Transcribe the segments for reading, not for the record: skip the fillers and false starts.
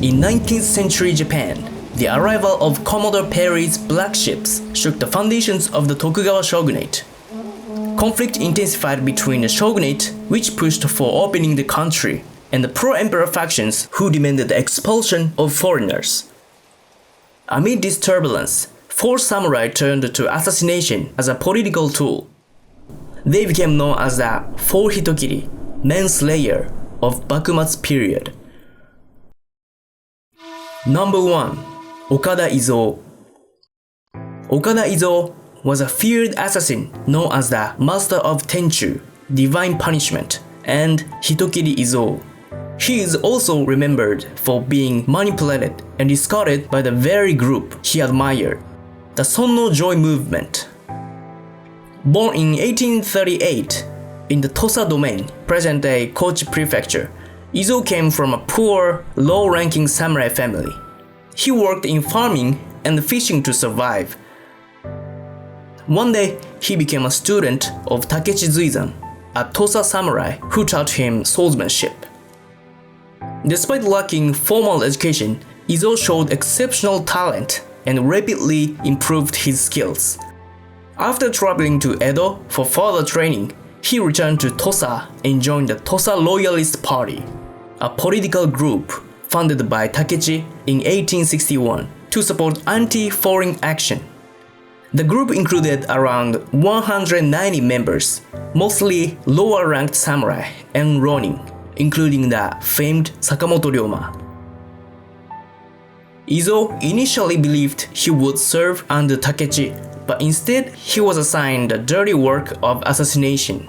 In 19th century Japan, the arrival of Commodore Perry's black ships shook the foundations of the Tokugawa shogunate. Conflict intensified between the shogunate, which pushed for opening the country, and the pro-emperor factions who demanded the expulsion of foreigners. Amid this turbulence, four samurai turned to assassination as a political tool. They became known as the Four Hitokiri, manslayer of Bakumatsu period. Number 1. Okada Izō. Okada Izō was a feared assassin known as the Master of Tenchū, Divine Punishment, and Hitokiri Izō. He is also remembered for being manipulated and discarded by the very group he admired, the Sonno Joy movement. Born in 1838 in the Tosa domain, present-day Kochi prefecture, Izō came from a poor, low-ranking samurai family. He worked in farming and fishing to survive. One day, he became a student of Takeshi Zuizan, a Tosa samurai who taught him swordsmanship. Despite lacking formal education, Izō showed exceptional talent and rapidly improved his skills. After traveling to Edo for further training, he returned to Tosa and joined the Tosa Loyalist Party, a political group founded by Takeshi in 1861 to support anti-foreign action. The group included around 190 members, mostly lower-ranked samurai and ronin, including the famed Sakamoto Ryoma. Izō initially believed he would serve under Takeshi, but instead he was assigned the dirty work of assassination.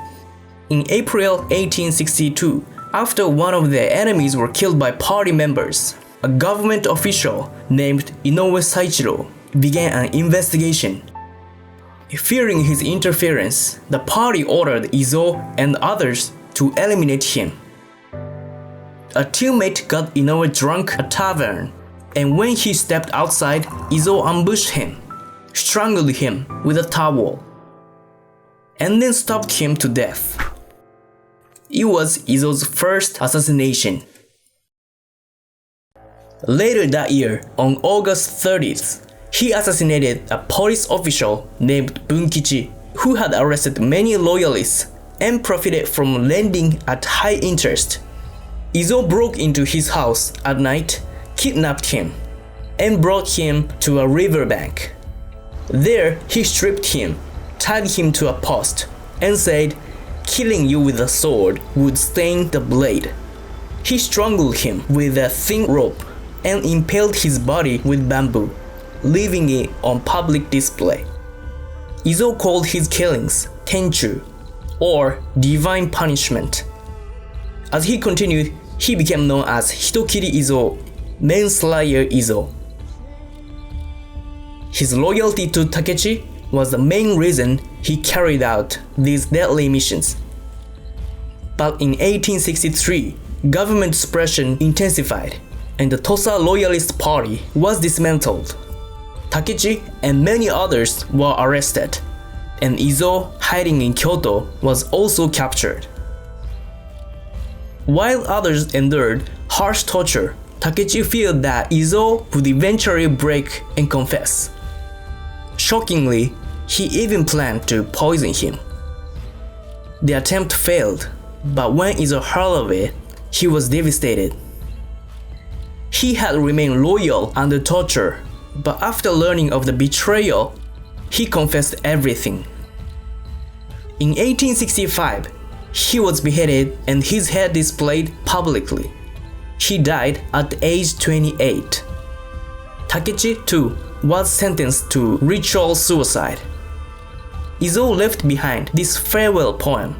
In April 1862, after one of their enemies were killed by party members, a government official named Inoue Saichiro began an investigation. Fearing his interference, the party ordered Izō and others to eliminate him. A teammate got Inoue drunk at a tavern, and when he stepped outside, Izō ambushed him, strangled him with a towel, and then stabbed him to death. It was Izō's first assassination. Later that year, on August 30th, he assassinated a police official named Bunkichi, who had arrested many loyalists and profited from lending at high interest. Izō broke into his house at night, kidnapped him, and brought him to a riverbank. There, he stripped him, tied him to a post, and said, "Killing you with a sword would stain the blade." He strangled him with a thin rope and impaled his body with bamboo, leaving it on public display. Izō called his killings Tenchū, or Divine Punishment. As he continued, he became known as Hitokiri Izō, manslayer Izō. His loyalty to Takeshi was the main reason he carried out these deadly missions. But in 1863, government suppression intensified, and the Tosa Loyalist Party was dismantled. Takeshi and many others were arrested, and Izō, hiding in Kyoto, was also captured. While others endured harsh torture, Takeshi feared that Izō would eventually break and confess. Shockingly, he even planned to poison him. The attempt failed, but when Izō heard of it, he was devastated. He had remained loyal under torture, but after learning of the betrayal, he confessed everything. In 1865, he was beheaded and his head displayed publicly. He died at age 28. Takeshi, too, was sentenced to ritual suicide. Izō left behind this farewell poem.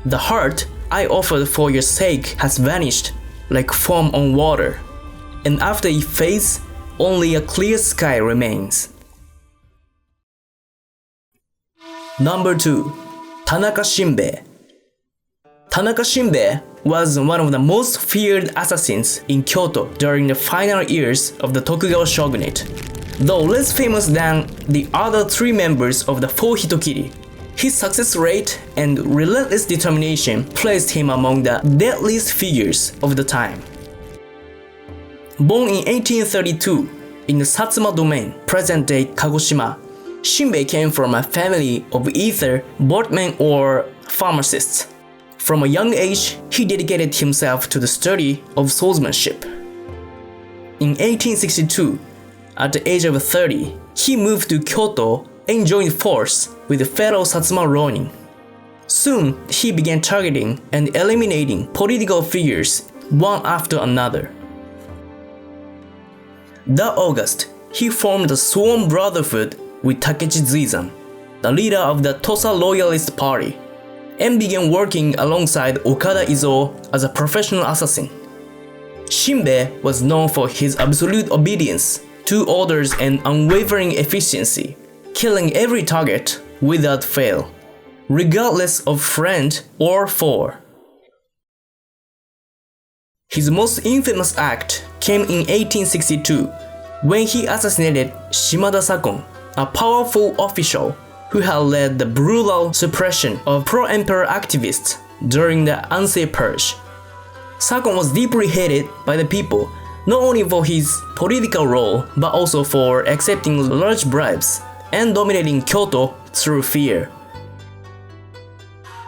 "The heart I offered for your sake has vanished like foam on water, and after it fades, only a clear sky remains." Number 2. Tanaka Shinbē. Tanaka Shinbē was one of the most feared assassins in Kyoto during the final years of the Tokugawa shogunate. Though less famous than the other three members of the Four Hitokiri, his success rate and relentless determination placed him among the deadliest figures of the time. Born in 1832 in the Satsuma domain, present-day Kagoshima, Shinbē came from a family of either boatmen or pharmacists. From a young age, he dedicated himself to the study of swordsmanship. In 1862, at the age of 30, he moved to Kyoto and joined force with fellow Satsuma Ronin. Soon, he began targeting and eliminating political figures one after another. That August, he formed a sworn brotherhood with Takechi Zuizan, the leader of the Tosa Loyalist Party, and began working alongside Okada Izuo as a professional assassin. Shinbē was known for his absolute obedience to orders and unwavering efficiency, killing every target without fail, regardless of friend or foe. His most infamous act came in 1862 when he assassinated Shimada Sakon, a powerful official who had led the brutal suppression of pro-emperor activists during the Ansei Purge. Sakon was deeply hated by the people, not only for his political role but also for accepting large bribes and dominating Kyoto through fear.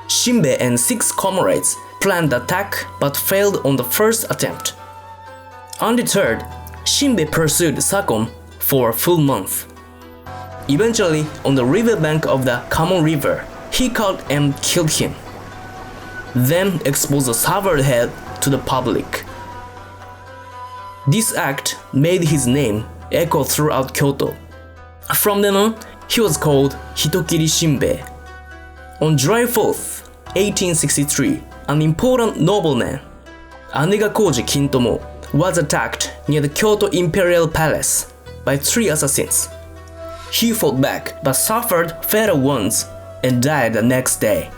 Shinbē and 6 comrades planned the attack but failed on the first attempt. Undeterred, Shinbē pursued Sakon for a full month. Eventually, on the riverbank of the Kamon River, he caught and killed him, then exposed the severed head to the public. This act made his name echo throughout Kyoto. From then on, he was called Hitokiri Shinbē. On July 4th, 1863, an important nobleman, Anegakoji Kintomo, was attacked near the Kyoto Imperial Palace by 3 assassins. He fought back but suffered fatal wounds and died the next day.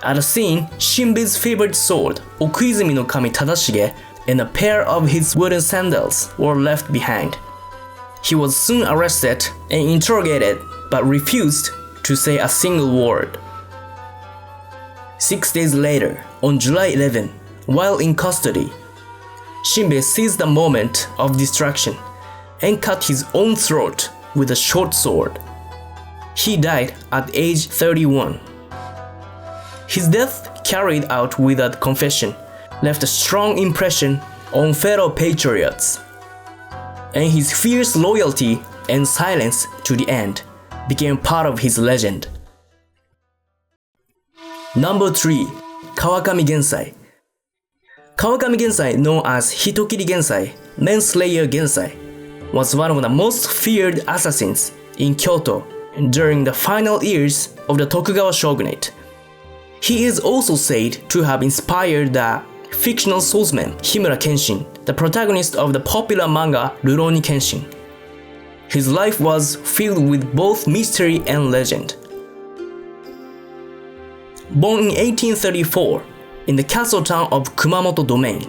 At the scene, Shinbē's favorite sword, Okuizumi no Kami Tadashige, and a pair of his wooden sandals were left behind. He was soon arrested and interrogated but refused to say a single word. 6 days later, on July 11, while in custody, Shinbē seized the moment of distraction and cut his own throat with a short sword. He died at age 31. His death, carried out without confession, left a strong impression on fellow patriots, and his fierce loyalty and silence to the end became part of his legend. Number 3. Kawakami Gensai. Kawakami Gensai, known as Hitokiri Gensai, Manslayer Gensai, was one of the most feared assassins in Kyoto during the final years of the Tokugawa shogunate. He is also said to have inspired the fictional swordsman Himura Kenshin, the protagonist of the popular manga Rurouni Kenshin. His life was filled with both mystery and legend. Born in 1834 in the castle town of Kumamoto Domain,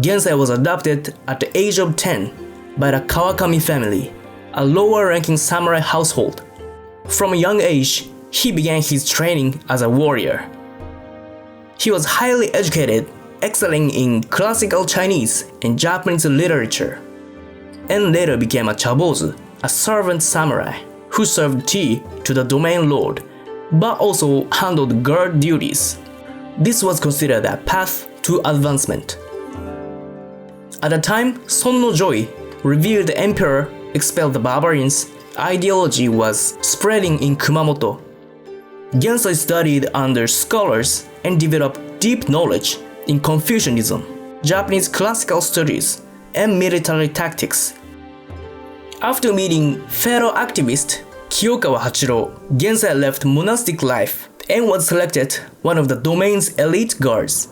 Gensai was adopted at the age of 10 by the Kawakami family, a lower-ranking samurai household. From a young age, he began his training as a warrior. He was highly educated, excelling in classical Chinese and Japanese literature, and later became a chabozu, a servant samurai who served tea to the domain lord, but also handled guard duties. This was considered a path to advancement. At the time Son no Joy revealed the emperor expelled the barbarians, ideology was spreading in Kumamoto. Gensai studied under scholars and developed deep knowledge in Confucianism, Japanese classical studies, and military tactics. After meeting fellow activist Kyokawa Hachiro, Gensai left monastic life and was selected one of the domain's elite guards.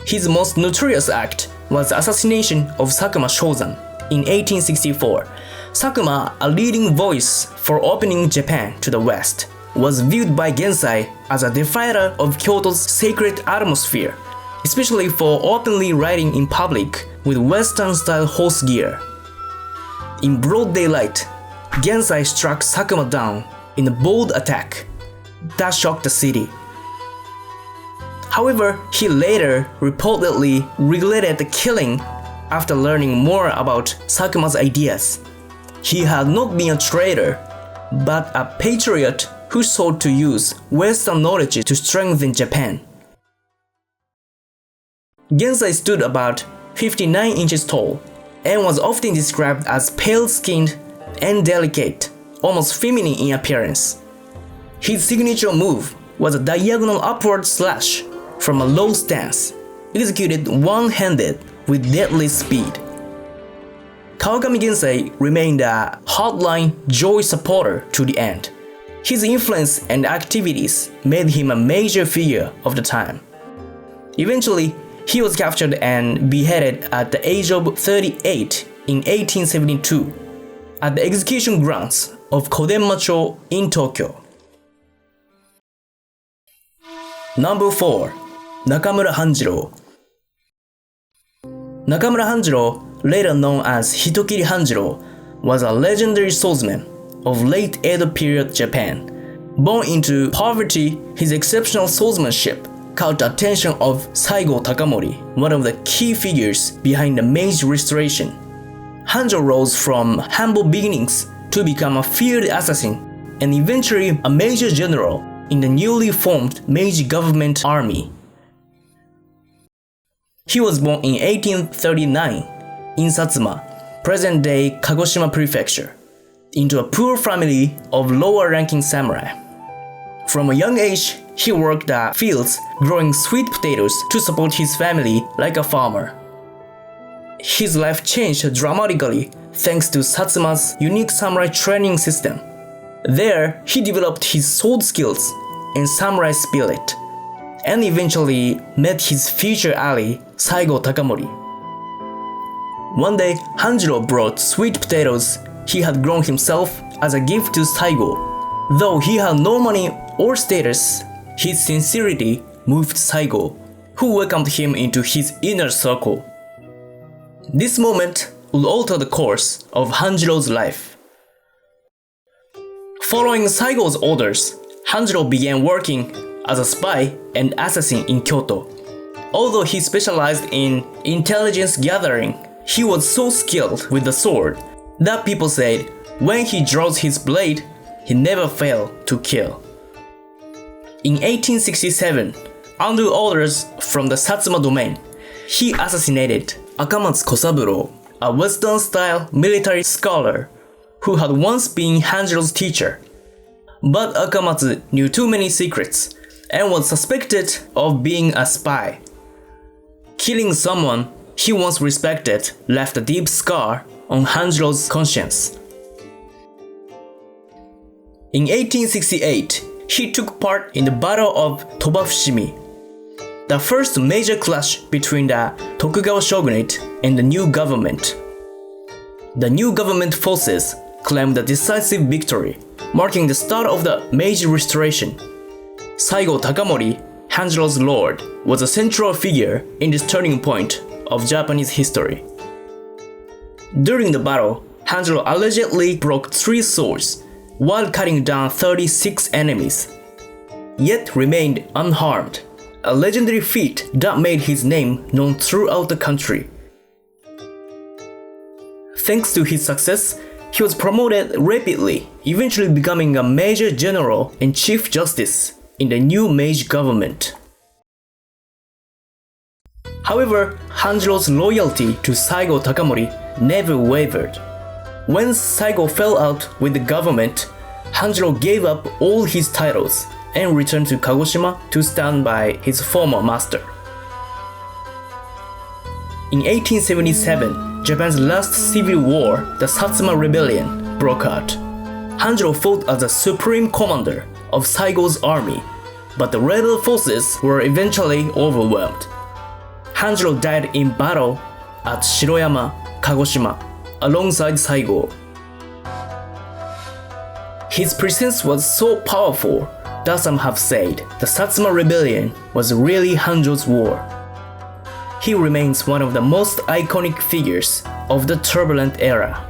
His most notorious act was the assassination of Sakuma Shozan in 1864. Sakuma, a leading voice for opening Japan to the West, was viewed by Gensai as a defiler of Kyoto's sacred atmosphere, especially for openly riding in public with Western-style horse gear. In broad daylight, Gensai struck Sakuma down in a bold attack that shocked the city. However, he later reportedly regretted the killing after learning more about Sakuma's ideas. He had not been a traitor, but a patriot who sought to use Western knowledge to strengthen Japan. Gensai stood about 59 inches tall and was often described as pale-skinned and delicate, almost feminine in appearance. His signature move was a diagonal upward slash from a low stance, executed one-handed with deadly speed. Kawakami Gensai remained a hardline Joy supporter to the end. His influence and activities made him a major figure of the time. Eventually, he was captured and beheaded at the age of 38 in 1872 at the execution grounds of Kodenmacho in Tokyo. Number 4. Nakamura Hanjiro. Nakamura Hanjiro, later known as Hitokiri Hanjiro, was a legendary swordsman of late Edo period Japan. Born into poverty, his exceptional swordsmanship caught the attention of Saigo Takamori, one of the key figures behind the Meiji Restoration. Hanjiro rose from humble beginnings to become a feared assassin and eventually a major general in the newly formed Meiji government army. He was born in 1839 in Satsuma, present-day Kagoshima Prefecture, into a poor family of lower-ranking samurai. From a young age, he worked the fields growing sweet potatoes to support his family like a farmer. His life changed dramatically thanks to Satsuma's unique samurai training system. There, he developed his sword skills and samurai spirit, and eventually met his future ally, Saigo Takamori. One day, Hanjiro brought sweet potatoes he had grown himself as a gift to Saigo. Though he had no money or status, his sincerity moved Saigo, who welcomed him into his inner circle. This moment would alter the course of Hanjiro's life. Following Saigo's orders, Hanjiro began working as a spy and assassin in Kyoto. Although he specialized in intelligence gathering, he was so skilled with the sword that people said when he draws his blade, he never failed to kill. In 1867, under orders from the Satsuma domain, he assassinated Akamatsu Kosaburo, a Western-style military scholar who had once been Hanjiro's teacher. But Akamatsu knew too many secrets and was suspected of being a spy. Killing someone he once respected left a deep scar on Hanjiro's conscience. In 1868, he took part in the Battle of Tobafushimi, the first major clash between the Tokugawa shogunate and the new government. The new government forces claimed a decisive victory, marking the start of the Meiji Restoration. Saigo Takamori, Hanjiro's lord, was a central figure in this turning point of Japanese history. During the battle, Hanjiro allegedly broke 3 swords while cutting down 36 enemies, yet remained unharmed, a legendary feat that made his name known throughout the country. Thanks to his success, he was promoted rapidly, eventually becoming a major general and chief justice in the new Meiji government. However, Hanjiro's loyalty to Saigo Takamori never wavered. When Saigo fell out with the government, Hanjiro gave up all his titles and returned to Kagoshima to stand by his former master. In 1877, Japan's last civil war, the Satsuma Rebellion, broke out. Hanjiro fought as the supreme commander of Saigo's army, but the rebel forces were eventually overwhelmed. Hanjiro died in battle at Shiroyama, Kagoshima, alongside Saigo. His presence was so powerful that some have said the Satsuma Rebellion was really Hanjiro's war. He remains one of the most iconic figures of the turbulent era.